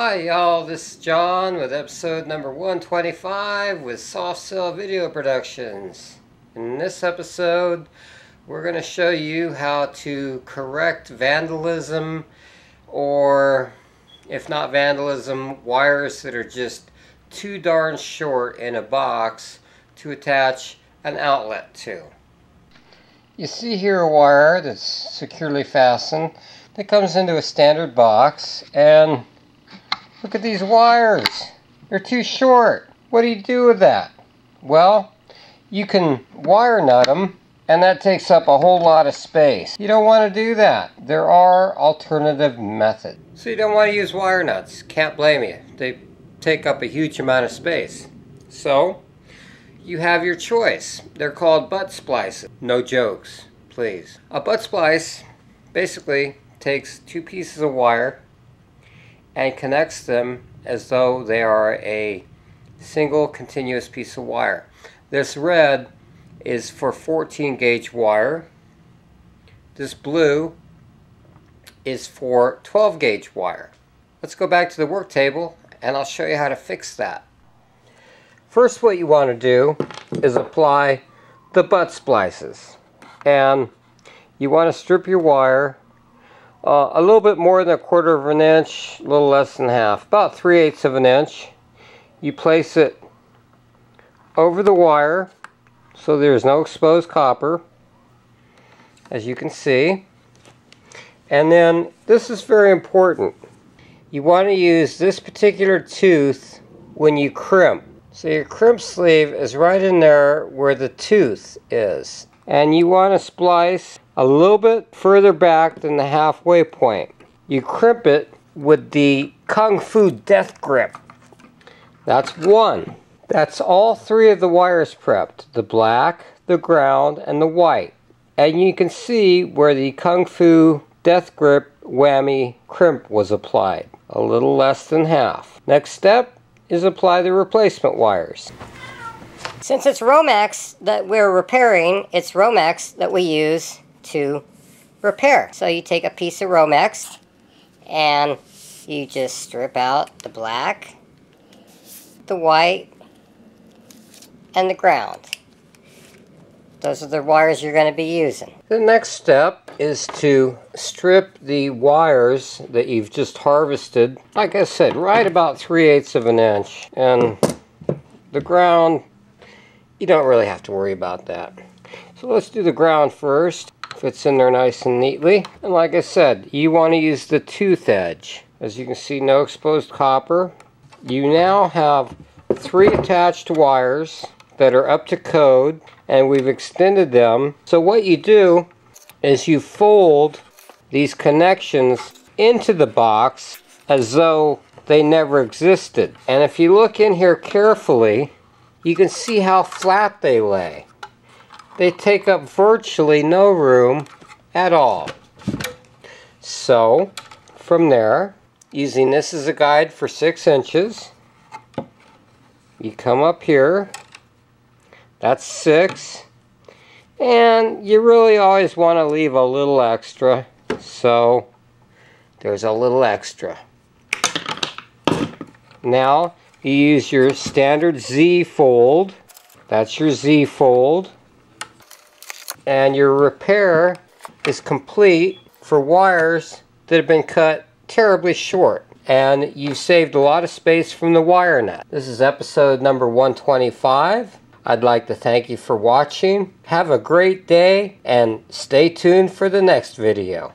Hi y'all, this is John with episode number 125 with Soft Cell Video Productions. In this episode, we're going to show you how to correct vandalism, or if not vandalism, wires that are just too darn short in a box to attach an outlet to. You see here a wire that's securely fastened that comes into a standard box, and look at these wires. They're too short. What do you do with that? Well, you can wire nut them, and that takes up a whole lot of space. You don't want to do that. There are alternative methods. So you don't want to use wire nuts. Can't blame you. They take up a huge amount of space. So you have your choice. They're called butt splices. No jokes, please. A butt splice basically takes two pieces of wire and connects them as though they are a single continuous piece of wire. This red is for 14 gauge wire. This blue is for 12 gauge wire. Let's go back to the work table and I'll show you how to fix that. First, what you want to do is apply the butt splices, and you want to strip your wire a little bit more than 1/4 of an inch, a little less than half, about 3/8 of an inch. You place it over the wire so there's no exposed copper, as you can see. And then this is very important. You want to use this particular tooth when you crimp. So your crimp sleeve is right in there where the tooth is. And you want to splice a little bit further back than the halfway point. You crimp it with the Kung Fu death grip. That's one. That's all three of the wires prepped. The black, the ground, and the white. And you can see where the Kung Fu death grip whammy crimp was applied. A little less than half. Next step is apply the replacement wires. Since it's Romex that we're repairing, it's Romex that we use to repair. So you take a piece of Romex and you just strip out the black, the white, and the ground. Those are the wires you're going to be using. The next step is to strip the wires that you've just harvested, like I said, right about 3/8 of an inch. And the ground, you don't really have to worry about that. So let's do the ground first. Fits in there nice and neatly. And like I said, you want to use the tooth edge. As you can see, no exposed copper. You now have 3 attached wires that are up to code, and we've extended them. So what you do is you fold these connections into the box as though they never existed. And if you look in here carefully, you can see how flat they lay. They take up virtually no room at all. So from there, using this as a guide for 6 inches, you come up here. That's 6, and you really always want to leave a little extra, so there's a little extra. Now you use your standard Z fold. That's your Z fold, and your repair is complete for wires that have been cut terribly short, and you saved a lot of space from the wire nut. This is episode number 125. I'd like to thank you for watching. Have a great day and stay tuned for the next video.